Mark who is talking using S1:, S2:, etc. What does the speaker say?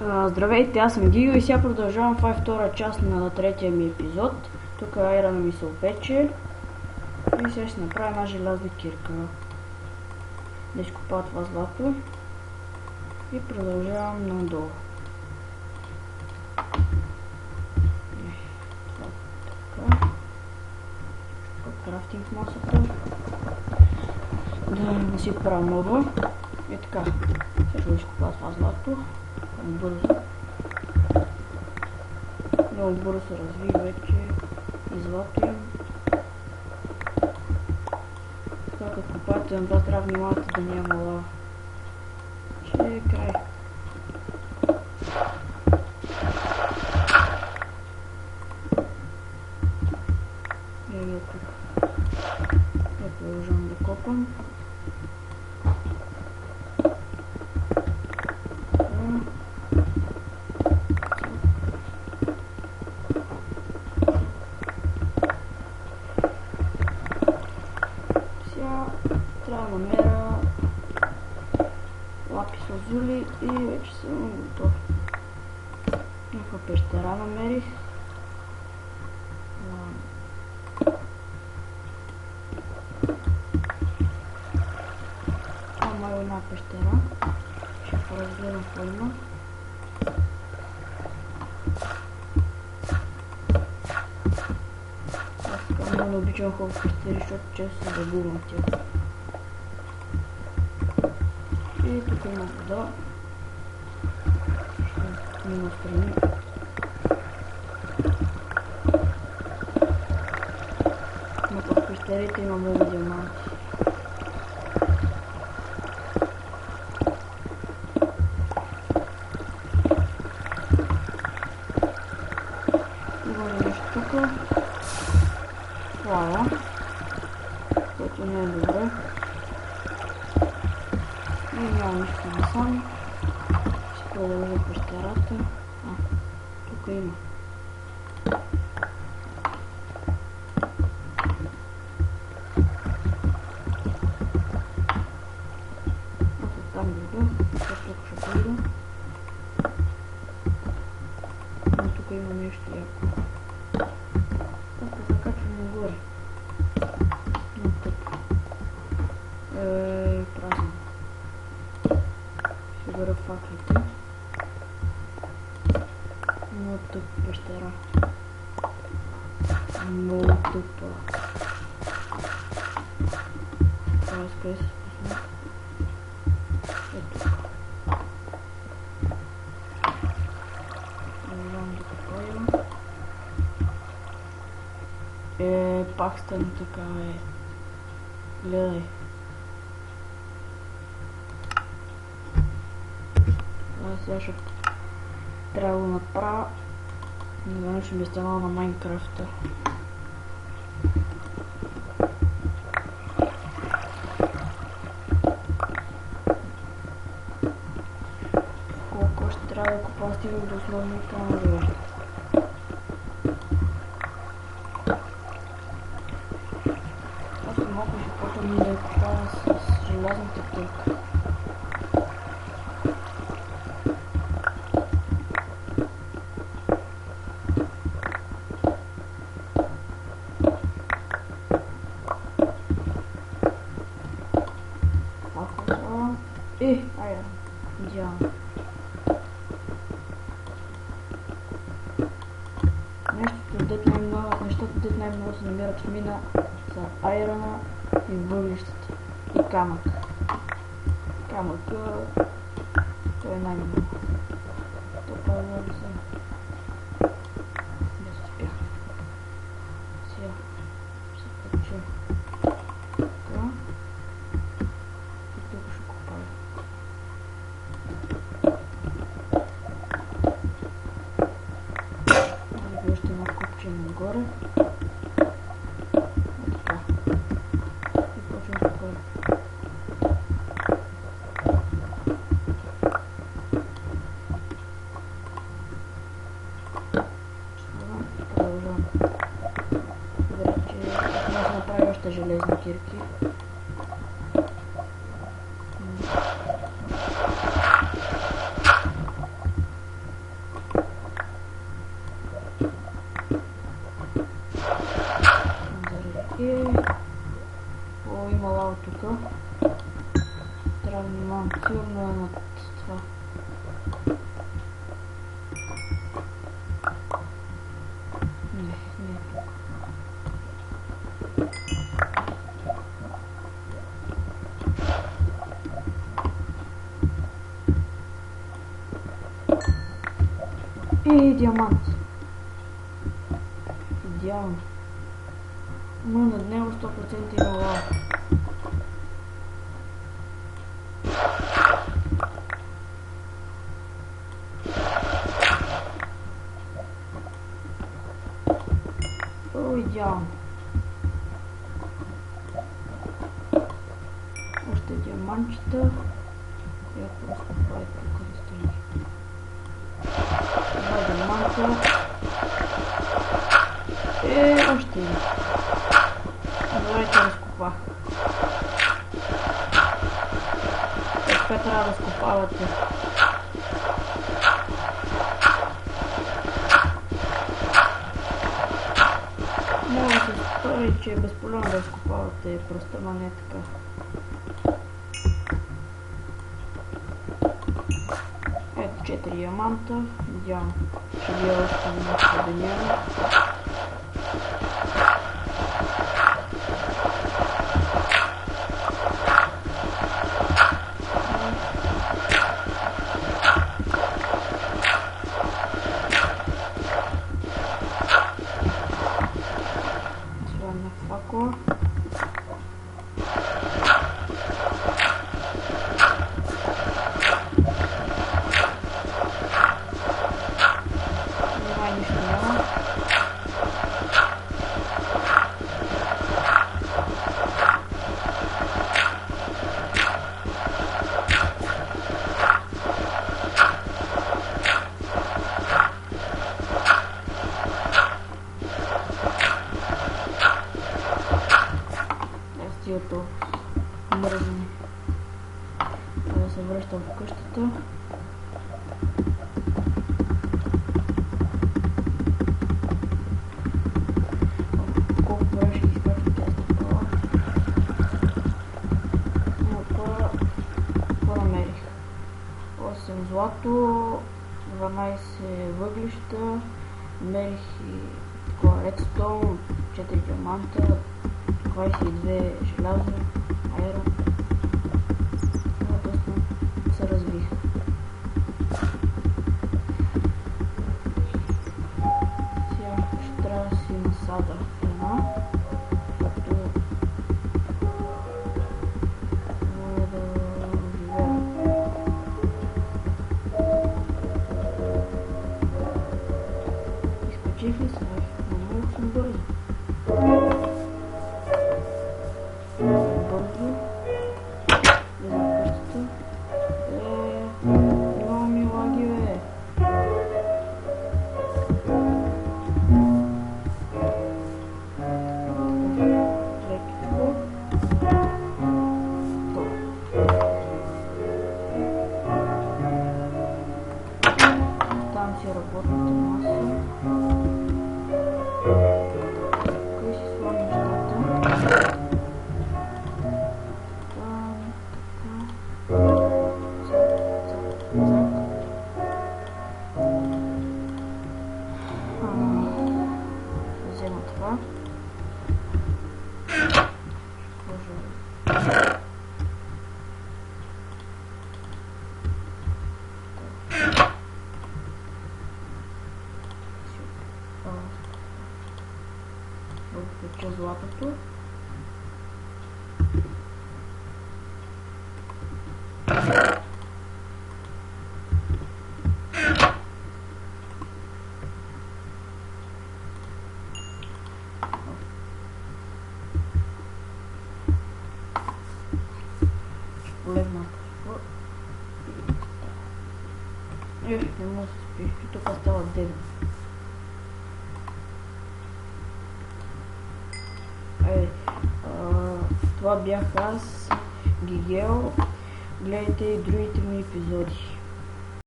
S1: Здравейте, аз съм Гиго и сега продължавам. Това е втора част на третия ми епизод. Тук айрона ми се опече и сега ще направя една желязна кирка. Да изкопая това злато и продължавам надолу. Крафтинг масата. Да не си правя много. И така. Сега ще изкопая това злато. Бързо. Много бързо се разви вече и злато им. Така като копаете на това трябва да внимавате да няма лава. Че е край. Ето тук. Я продължавам да копам. Трябва да намеря лапис лазули и вече съм готов. Някаква пещера намерих. Ама е една пещера. Ще поразгледам какво има. Аз много не обичам хора в пещери, защото често се загубвам тях. И тук има вода. Ще мина страни. Но в пещерите има много диаманти. Има нещо тук. Лава, което не е добре. И няма нищо насам. Ще продължа пещерата. Тук има. Аз оттам дойда, тук ще дойда. Но тук има нещо яко. Аз се закачвам нагоре. Но тук. Празно. Ще бъда факлите. Много тъп пещера. Много тъпа. Това къде се спусна. Ето. Не знам да какво има. Пак стана така Гледай. Сега ще трябва да направя. Не знам, че ми е станало на Майнкрафта. Колко още трябва да купа, стигам до основния камък. Аз малко ще почвам да я купая с желязната кирка. Идеално. Нещата, дет най-много се намират в мина са айрона и въглищата и камък. Камъка той е най-много. Това е много съм. Да се спя. Сега се кача. Така. И тук ще копая. Още едно купче нагоре. Така. И почвам да копая. Продължавам. Вече може да направя още железни кирки. И диамант. Идеално. Но над него 100% има лава. О, идеално. Още диаманчета. Я просто правя тук да стои. Два диаманта. Още един. Давайте разкопах. Така трябва да разкопавате. Може да се стори, че е безполезно да разкопавате пръста, но не е така. Ето 4 диаманта. Идеално. Ще ви още нещо да няма. Факла. Няма нищо няма. Стилто мръзне. Да се връщам в къщата. Колко време ще изкачам тя стъпала. Какво намерих? 8 злато, 12 въглища, намерих и такова редстоун, 4 диаманта, 22 желязо, айрон. Това доста се развих. Сега ще трябва да си насада една, като мога да живея. Изкачих ли се? Много съм бързо. Много ми лаги, бе. Лекичко. Там си работната маса. Къде си слагам нещата? Взема това. Въпеча златото. Полегна. Не мога да се спи. И тук става 9. Това бях аз, Гигел. Гледайте и другите ми епизоди.